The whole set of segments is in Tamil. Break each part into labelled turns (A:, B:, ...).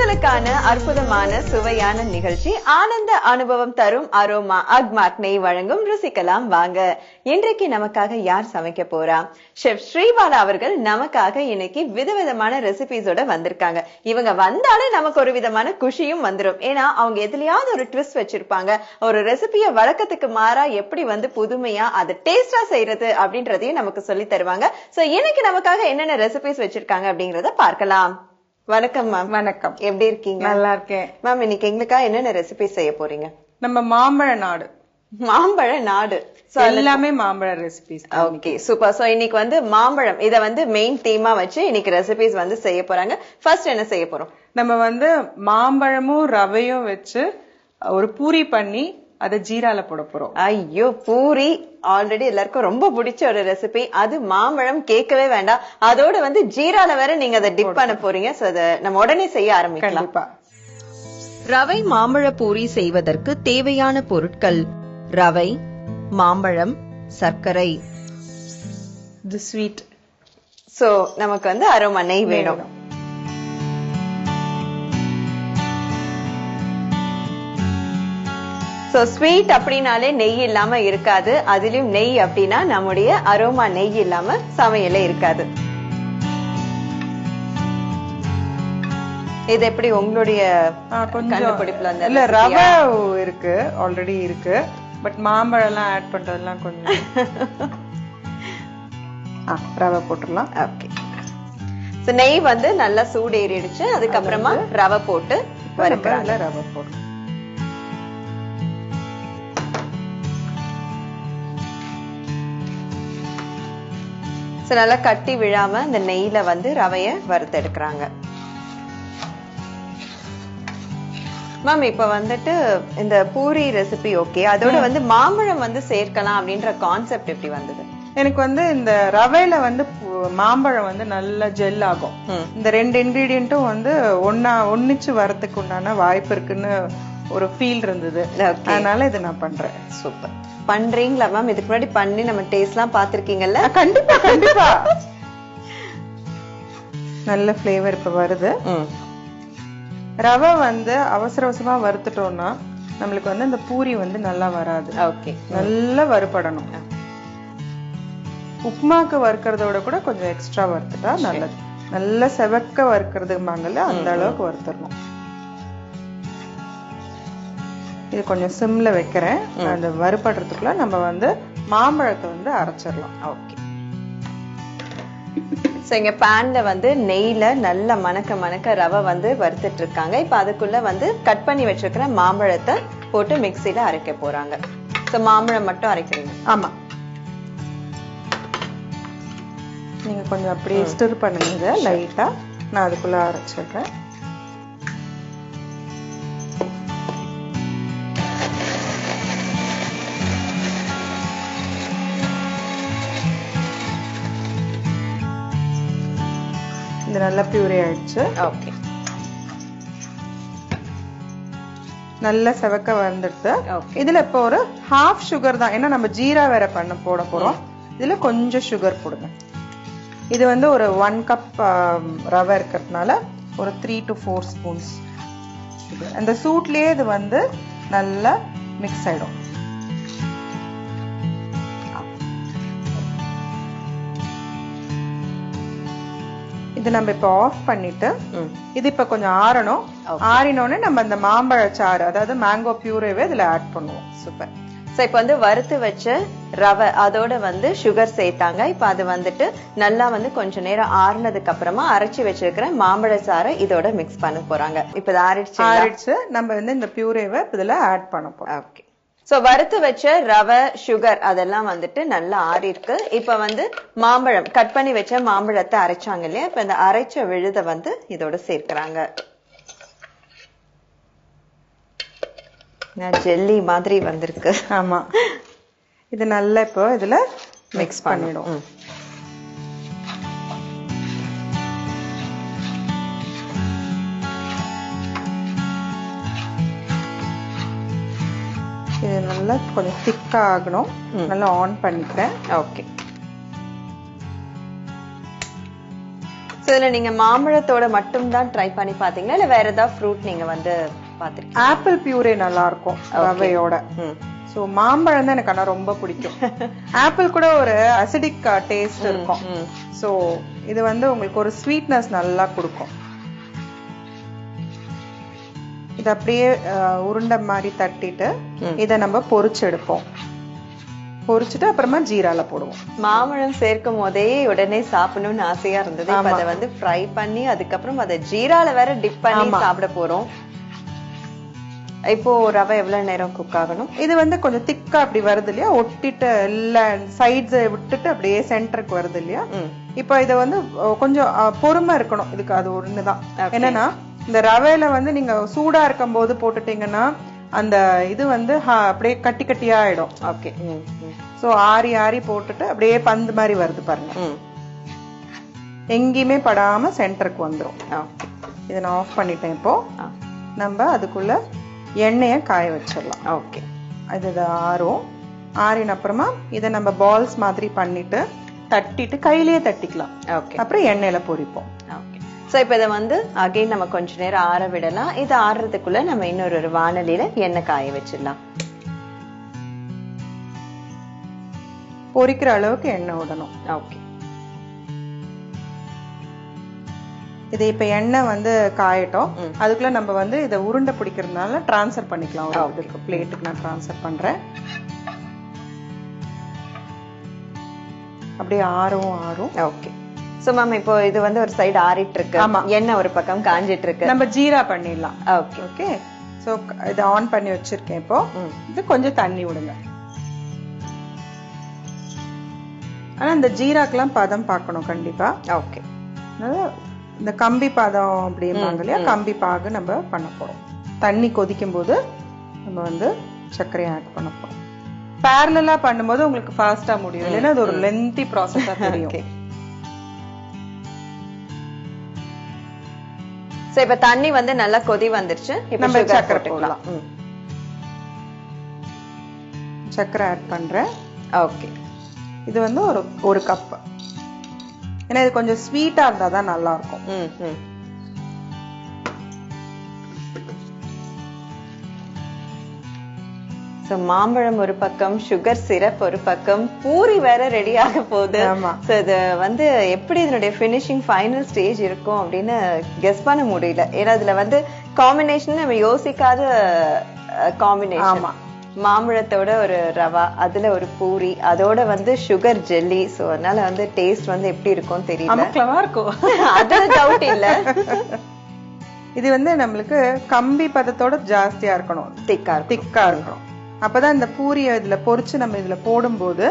A: உங்களுக்கான அற்புதமான சுவையான நிகழ்ச்சி ஆனந்த அனுபவம் தரும் அரோமா அக்மார்க் நெய் வழங்கும் ருசிக்கலாம் வாங்க. இன்றைக்கு நமக்காக யார் சமைக்க போறா? ஷெஃப் ஸ்ரீபாலா அவர்கள் நமக்காக இன்னைக்கு விதவிதமான ரெசிபிஸோட வந்திருக்காங்க. இவங்க வந்தாலே நமக்கு ஒரு விதமான குஷியும் வந்துடும். ஏன்னா அவங்க எதுலயாவது ஒரு ட்விஸ்ட் வச்சிருப்பாங்க. ஒரு ரெசிபிய வழக்கத்துக்கு மாறா எப்படி புதுமையா அதை டேஸ்டா செய்யறது அப்படின்றதையும் நமக்கு சொல்லி தருவாங்க. சோ இன்னைக்கு நமக்காக என்னென்ன ரெசிபிஸ் வச்சிருக்காங்க அப்படிங்கறத பார்க்கலாம். வணக்கம் மேம்.
B: வணக்கம்.
A: எப்படி இருக்கீங்க?
B: நல்லா இருக்கேன்
A: மேம். இன்னைக்கு எங்களுக்காக என்னென்ன ரெசிபி செய்ய போறீங்க?
B: நம்ம மாம்பழ நாடு.
A: மாம்பழ நாடு
B: எல்லாமே மாம்பழ ரெசிபிஸ்.
A: Okay, super. சோ இன்னைக்கு மாம்பழம் இத மெயின் தீமா வச்சு இன்னைக்கு ரெசிபிஸ் செய்ய போறாங்க. ஃபர்ஸ்ட் என்ன செய்ய போறோம்?
B: நம்ம மாம்பழமும் ரவையும் வச்சு ஒரு பூரி பண்ணி அதை ஜீரால போட போறோம்.
A: ஐயோ, பூரி ஆல்ரெடி எல்லாருக்கும் ரொம்ப பிடிச்ச ஒரு ரெசிபி. அது மாம்பழம் கேட்கவே வேண்டாம். அதோட ஜீரால வேற நீங்க அதை டிப் பண்ண போறீங்க. சோ அதை நம்ம உடனே செய்ய ஆரம்பிக்கலாம்.
C: ரவை மாம்பழ பூரி செய்வதற்கு தேவையான பொருட்கள்: ரவை, மாம்பழம், சர்க்கரை.
B: இது ஸ்வீட்.
A: சோ நமக்கு அரோமா நெய் வேணும். சோ ஸ்வீட் அப்படின்னாலே நெய் இல்லாம இருக்காது. அதிலும் நெய் அப்படின்னா நம்முடைய அரோமா நெய் இல்லாம சமையலே இருக்காது. இது எப்படி உங்களுடைய கண்டுபிடிப்புல?
B: இல்ல, ரவை இருக்கு, ஆல்ரெடி இருக்கு. பட் மாம்பழம் எல்லாம் ஆட் பண்றதெல்லாம் கொஞ்சம் ரவை போட்டுடலாம்.
A: ஓகே. சோ நெய் நல்லா சூடு ஏறிடுச்சு. அதுக்கப்புறமா ரவை போட்டு வறுக்கறாங்க.
B: ரவை போட்டு
A: நல்லா கட்டி விழாம இந்த நெய்ல ரவைய வறுத்து எடுக்கிறாங்க. மேம், இப்ப இந்த பூரி ரெசிபி ஓகே, அதோட மாம்பழம் சேர்க்கலாம் அப்படின்ற கான்செப்ட் எப்படி வந்தது?
B: எனக்கு இந்த ரவையில மாம்பழம் நல்லா ஜெல் ஆகும். இந்த ரெண்டு இன்கிரீடியன்ட்டும் ஒன்னிச்சு வரதுக்கு உண்டான வாய்ப்பு இருக்குன்னு ஒரு ஃபீல் இருந்தது. அதனால இதை நான் பண்றேன்.
A: சூப்பர். பண்றீங்களா மேம்? இதுக்கு முன்னாடி பண்ணி நம்ம டேஸ்ட் எல்லாம் பாத்திருக்கீங்கல்ல?
B: கண்டிப்பா கண்டிப்பா. நல்ல பிளேவர் இப்ப வருது. ரவை அவசர அவசரமா வறுத்துட்டோம்னா நம்மளுக்கு இந்த பூரி நல்லா வராது.
A: ஓகே,
B: நல்லா வறுபடணும். உப்புமாக்கு வறுக்கிறதோட கூட கொஞ்சம் எக்ஸ்ட்ரா வறுத்துட்டா நல்லது. நல்லா செவக்க வறுக்கிறதுமாங்கல்ல, அந்த அளவுக்கு வறுத்துடணும். இது கொஞ்சம் சிம்ல வைக்கிறேன். அந்த வறுபடுறதுக்குள்ள நம்ம மாம்பழத்தை அரைச்சிடலாம்.
A: ஓகே. சோ இங்க பேன்ல நெய்ல நல்ல மணக்க ரவை வறுத்துட்டு இருக்காங்க. இப்ப அதுக்குள்ள கட் பண்ணி வச்சிருக்கிற மாம்பழத்தை போட்டு மிக்சில அரைக்க போறாங்க. சோ மாம்பழம் மட்டும் அரைக்கிறீங்க?
B: ஆமா. நீங்க கொஞ்சம் அப்படியே ஸ்டிர் பண்ணுங்க லைட்டா. நான் அதுக்குள்ள அரைச்சிடுறேன். இது நல்லா பியூரி ஆயிடுச்சு.
A: ஓகே.
B: நல்லா செவக்க வந்துடுது. இதுல இப்போ ஒரு ஹாஃப் சுகர் தான், ஏன்னா நம்ம ஜீரா வேற போட போறோம். இதுல கொஞ்சம் சுகர் போடுங்க. இது ஒரு 1 கப் ரவை இருக்கிறதுனால ஒரு 3 to 4 ஸ்பூன்ஸ் சுகர். அந்த சூட்லயே இது நல்லா மிக்ஸ் ஆயிடும். இது நம்ம இப்ப ஆஃப் பண்ணிட்டு இது இப்ப கொஞ்சம் ஆறணும். ஆறினோடனே நம்ம அந்த மாம்பழ சாறு, அதாவது மேங்கோ பியூரேவே இதுல ஆட் பண்ணுவோம்.
A: சூப்பர். சோ இப்ப வறுத்து வச்ச ரவை அதோட சுகர் சேர்த்தாங்க. இப்ப அது நல்லா கொஞ்ச நேரம் ஆறுனதுக்கு அப்புறமா அரைச்சி வச்சிருக்கிற மாம்பழ சாறை இதோட மிக்ஸ் பண்ண போறாங்க. இப்ப இது
B: ஆறிடுச்சு. நம்ம இந்த பியூரேவை இதுல ஆட் பண்ண போறோம்.
A: ஓகே. சோ வறுத்து வச்ச ரவை, சுகர் அதெல்லாம் நல்லா ஆறி இருக்கு. இப்ப மாம்பழம் கட் பண்ணி வச்ச மாம்பழத்தை அரைச்சாங்க இல்லையா? இப்ப இந்த அரைச்ச விழுத இதோட சேர்க்கிறாங்க. ஜெல்லி மாதிரி வந்திருக்கு.
B: ஆமா. இது நல்லா இப்போ இதுல மிக்ஸ் பண்ணிடும். இது நல்லா கொஞ்சம் திக்கா ஆகணும். நல்லா ஆன் பண்ணிக்கிறேன்.
A: ஓகே. இதுல நீங்க மாம்பழத்தோட மட்டும் தான் ட்ரை பண்ணி பாத்தீங்களா இல்ல வேற ஏதாவது ஃப்ரூட் நீங்க வந்து பாத்திருக்கீங்க?
B: ஆப்பிள் பியூரே நல்லா இருக்கும் ரவையோட. சோ மாம்பழம் தான் எனக்கு ஆனா ரொம்ப பிடிக்கும். ஆப்பிள் கூட ஒரு அசிடிக் டேஸ்ட் இருக்கும். சோ இது வந்து உங்களுக்கு ஒரு ஸ்வீட்னஸ் நல்லா கொடுக்கும். இது அப்படியே உருண்டை மாதிரி தட்டிட்டு இத நம்ம பொரிச்சு எடுப்போம். பொரிச்சுட்டு அப்புறமா ஜீரால போடுவோம்.
A: மாம்பழம் சேர்க்கும் போதே உடனே சாப்பிடணும்னு ஆசையா இருந்தது. இப்ப அதை வந்து ஃப்ரை பண்ணி அதுக்கப்புறம் அதை ஜீரால வேற டிப் பண்ணி சாப்பிட போறோம். இப்போ ரவை எவ்வளவு நேரம் குக் ஆகணும்?
B: இது வந்து கொஞ்சம் திக்கா அப்படி வருது இல்லையா, ஒட்டிட்டு இல்ல சைட்ஸ் விட்டுட்டு அப்படியே சென்டருக்கு வருது இல்லையா. இப்ப இத வந்து கொஞ்சம் பொறுமை இருக்கணும் இதுக்கு. அது ஒண்ணுதான். என்னன்னா இந்த ரவையில வந்து நீங்க சூடா இருக்கும் போது போட்டுட்டீங்கன்னா அந்த இது வந்து அப்படியே கட்டி கட்டியா ஆயிடும்.
A: ஓகே.
B: சோ ஆரி ஆரி போட்டுட்டு அப்படியே பந்து மாதிரி வருது பாருங்க. எங்கேயுமே படாம சென்டருக்கு வந்துரும். இதை நான் ஆஃப் பண்ணிட்டேன். இப்போ நம்ம அதுக்குள்ள எண்ணெய காய வச்சிடலாம்.
A: ஓகே.
B: இது ஆறும். ஆறின அப்புறமா இதை நம்ம பால்ஸ் மாதிரி பண்ணிட்டு தட்டிட்டு கையிலேயே தட்டிக்கலாம்.
A: ஓகே.
B: அப்புறம் எண்ணெயில பொரிப்போம்.
A: ஓகே. சோ இப்ப இதை வந்து அகைன் நம்ம கொஞ்ச நேரம் ஆற விடலாம். இது ஆறுறதுக்குள்ள நம்ம இன்னொரு வானலியில எண்ணெய் காய வச்சிடலாம்.
B: பொரிக்கிற அளவுக்கு எண்ணெய் விடணும்.
A: ஓகே.
B: இது இப்ப எண்ணெய் வந்து காயட்டும். அதுக்குள்ள நம்ம வந்து இதை உருண்டை பிடிக்கிறதுனால டிரான்ஸ்ஃபர் பண்ணிக்கலாம். ஒரு பிளேட்டுக்கு நான் டிரான்ஸ்ஃபர் பண்றேன். அப்படியே ஆறும்.
A: ஓகே. சோ மேம் இப்போ இது வந்து ஒரு சைடு ஆறிட்டு இருக்கு. எண்ணெய் ஒரு பக்கம் காஞ்சிட்டு இருக்கு.
B: நம்ம ஜீரா பண்ணிடலாம்.
A: ஓகே.
B: ஓகே. சோ இதை ஆன் பண்ணி வச்சிருக்கேன். இப்போ இது கொஞ்சம் தண்ணி விடுங்க. ஆனா இந்த ஜீராக்கெல்லாம் பதம் பார்க்கணும் கண்டிப்பா.
A: ஓகே.
B: இந்த கம்பி பாதம் அப்படிம்பாங்க இல்லையா, கம்பி பாகு நம்ம பண்ண போறோம். தண்ணி கொதிக்கும் போது நம்ம வந்து சர்க்கரையை ஆட் பண்ண போறோம். பேரலா பண்ணும்போது உங்களுக்கு ஃபாஸ்டா முடியும், இல்லைன்னா அது ஒரு லென்த்தி ப்ராசஸா தெரியும்.
A: சோ இப்ப தண்ணி வந்து நல்லா கொதி வந்துருச்சு.
B: நம்ம சர்க்கரை போடலாம். சர்க்கரை ஆட் பண்றேன்.
A: ஓகே.
B: இது வந்து ஒரு கப். ஏன்னா இது கொஞ்சம் ஸ்வீட்டா இருந்தா தான் நல்லா இருக்கும்.
A: சோ மாம்பழம் ஒரு பக்கம், சுகர் சிரப் ஒரு பக்கம், பூரி வேற ரெடி ஆக போகுது. சோ இது வந்து எப்படி இதனுடைய ஃபினிஷிங் ஃபைனல் ஸ்டேஜ் இருக்கும் அப்படின்னு கெஸ் பண்ண முடியல. ஏன்னா இதுல வந்து காம்பினேஷன் நம்ம யோசிக்காத காம்பினேஷன். மாம்பழத்தோட ஒரு ரவா, அதுல ஒரு பூரி, அதோட வந்து சுகர் ஜெல்லி. சோ அதனால வந்து டேஸ்ட் வந்து எப்படி இருக்கும் தெரியல.
B: இருக்கும்.
A: அது டவுட் இல்ல.
B: இது வந்து நம்மளுக்கு கம்பி பதத்தோட ஜாஸ்தியா இருக்கணும், திக்கா இருக்கணும். அப்பதான் இந்த பூரிய இதுல பொரிச்சு நம்ம இதுல போடும்போது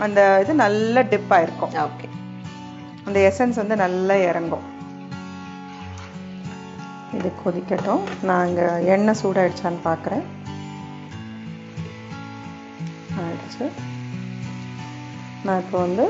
B: அந்த இது நல்ல டிப் ஆயிருக்கும்.
A: ஓகே.
B: அந்த எசன்ஸ் வந்து நல்லா இறங்கும். இது கொதிக்கட்டும். நான் இங்க எண்ணெய் சூடாயிடுச்சான்னு பாக்குறேன். ஆயிடுச்சு. நான் இப்போ வந்து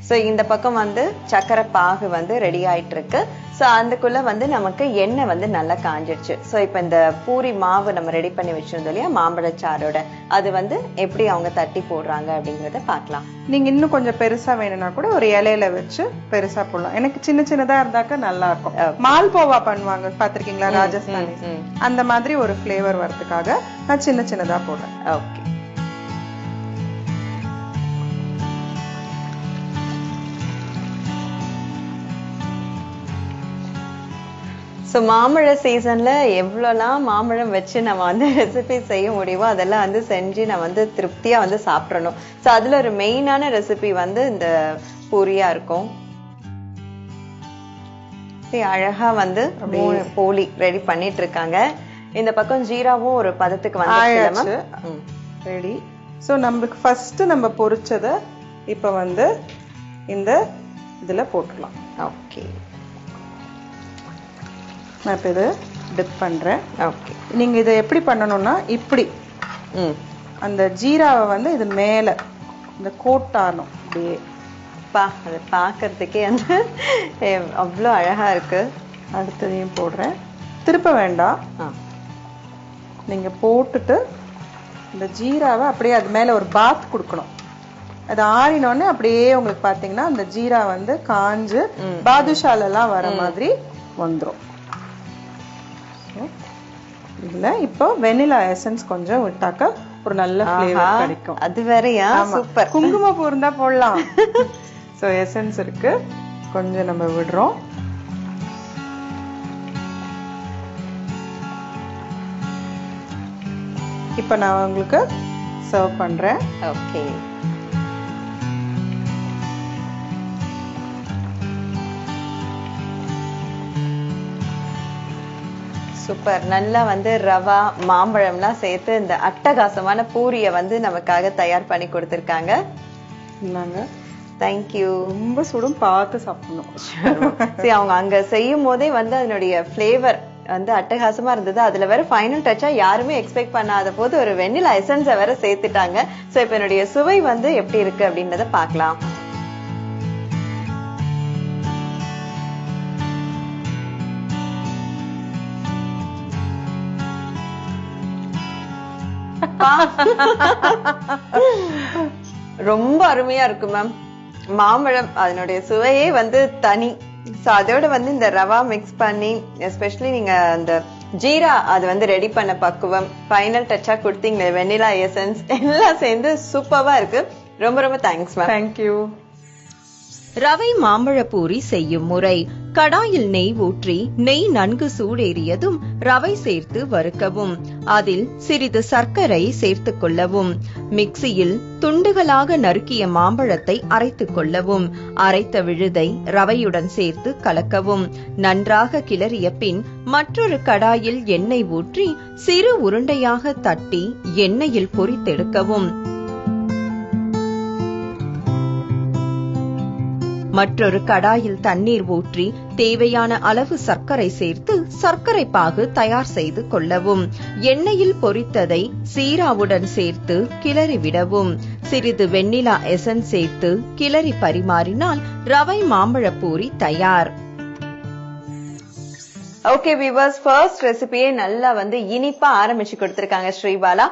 A: சோ இந்த பக்கம் வந்து சக்கரை பாகு வந்து ரெடி ஆயிட்டு இருக்கு. சோ அதுக்குள்ள வந்து நமக்கு எண்ணெய் வந்து நல்லா காஞ்சிடுச்சு. சோ இப்ப இந்த பூரி மாவு நம்ம ரெடி பண்ணி வச்சிருந்தோம் இல்லையா மாம்பழச்சாரோட, அது வந்து எப்படி அவங்க தட்டி போடுறாங்க அப்படிங்கறத பாக்கலாம்.
B: நீங்க இன்னும் கொஞ்சம் பெருசா வேணும்னா கூட ஒரு இலையில வச்சு பெருசா போடலாம். எனக்கு சின்ன சின்னதா இருந்தாக்க நல்லா இருக்கும். மால்போவா பண்ணுவாங்க பாத்திருக்கீங்களா ராஜஸ்தானி, அந்த மாதிரி ஒரு ஃபிளேவர் வரதுக்காக நான் சின்ன சின்னதா போடுறேன்.
A: ஓகே. சோ மாம்பழ சீசன்ல எவ்வளவுலாம் மாம்பழம் வச்சு நம்ம வந்து ரெசிபி செய்ய முடியுமோ அதெல்லாம் வந்து செஞ்சு நம்ம வந்து திருப்தியா வந்து சாப்பிடணும். சோ அதுல ஒரு மெயினான ரெசிபி வந்து இந்த பூரியா இருக்கும். அழகா வந்து போலி ரெடி பண்ணிட்டு இருக்காங்க. இந்த பக்கம் ஜீராவும் ஒரு பதத்துக்கு வந்து
B: ரெடி. சோ நமக்கு ஃபர்ஸ்ட் நம்ம பொரிச்சத இப்ப வந்து இந்த இதுல போட்டுடலாம்.
A: ஓகே.
B: நான் இப்போ இதை டிப் பண்ணுறேன்.
A: ஓகே.
B: நீங்கள் இதை எப்படி பண்ணணும்னா இப்படி அந்த ஜீராவை வந்து இது மேலே இந்த கோட்டானும் அப்படியே.
A: அதை பார்க்கறதுக்கே வந்து அவ்வளோ அழகா இருக்கு.
B: அடுத்ததையும் போடுறேன். திருப்ப வேண்டாம். நீங்கள் போட்டுட்டு இந்த ஜீராவை அப்படியே அது மேலே ஒரு பாத் கொடுக்கணும். அது ஆறினோடனே அப்படியே உங்களுக்கு பாத்தீங்கன்னா அந்த ஜீரா வந்து காஞ்சு பாதுஷால எல்லாம் வர மாதிரி வந்துரும். இதுல இப்போ வெனிலா எசன்ஸ் கொஞ்சம் விட்டாக்க ஒரு நல்ல ஃப்ளேவர் கிடைக்கும்.
A: அது வேறயா? சூப்பர்.
B: குங்குமப்பூ இருந்தா போடலாம். சோ எசன்ஸ் இருக்கு, கொஞ்சம் நம்ம விடுறோம். இப்ப நான் உங்களுக்கு சர்வ் பண்றேன்.
A: ஓகே. சூப்பர். நல்லா வந்து ரவா மாம்பழம்லாம் சேர்த்து இந்த அட்டகாசமான பூரிய வந்து நமக்காக தயார் பண்ணி கொடுத்திருக்காங்க. தேங்க்யூ.
B: ரொம்ப சுடும், பார்த்து சாப்பிடணும்.
A: சரி, அவங்க அங்க செய்யும் போதே வந்து அதனுடைய ஃபிளேவர் வந்து அட்டகாசமா இருந்தது. அதுல வேற ஃபைனல் டச்சா யாருமே எக்ஸ்பெக்ட் பண்ணாத போது ஒரு வெண்ணிலா எசன்ஸை வேற சேர்த்துட்டாங்க. சோ இப்ப என்னுடைய சுவை வந்து எப்படி இருக்கு அப்படின்றத பார்க்கலாம். ரொம்ப அருமையா இருக்கு மேம். மாம்பழம் அதனுடைய சுவையே வந்து தனி. சோ அதோட வந்து இந்த ரவா மிக்ஸ் பண்ணி எஸ்பெஷலி நீங்க அந்த ஜீரா அது வந்து ரெடி பண்ண பக்குவம், ஃபைனல் டச்சா கொடுத்தீங்க வெனிலா எசன்ஸ் எல்லாம் சேர்ந்து சூப்பரா இருக்கு. ரொம்ப ரொம்ப தேங்க்ஸ் மேம்.
B: தேங்க்யூ.
C: ரவை மாம்பழ பூரி செய்யும் முறை: கடாயில் நெய் ஊற்றி நெய் நன்கு சூடேறியதும் ரவை சேர்த்து வறுக்கவும். அதில் சிறிது சர்க்கரை சேர்த்துக் கொள்ளவும். மிக்சியில் துண்டுகளாக நறுக்கிய மாம்பழத்தை அரைத்துக் கொள்ளவும். அரைத்த விழுதை ரவையுடன் சேர்த்து கலக்கவும். நன்றாக கிளறிய பின் மற்றொரு கடாயில் எண்ணெய் ஊற்றி சிறு உருண்டையாக தட்டி எண்ணெயில் பொரித்தெடுக்கவும். மற்றொரு கடாயில் தண்ணீர் ஊற்றி தேவையான அளவு சர்க்கரை சேர்த்து சர்க்கரை பாகு தயார் செய்து கொள்ளவும். எண்ணெயில் பொரித்ததை சீராவுடன் சேர்த்து கிளறி விடவும். சிறிது வெண்ணிலா எசன்ஸ் சேர்த்து கிளறி பரிமாறினால் ரவை மாம்பழ பூரி தயார்.
A: ஓகே வியூவர்ஸ், ஃபர்ஸ்ட் ரெசிபியே நல்லா வந்து இனிப்பா ஆரம்பிச்சு கொடுத்திருக்காங்க ஸ்ரீபாலா.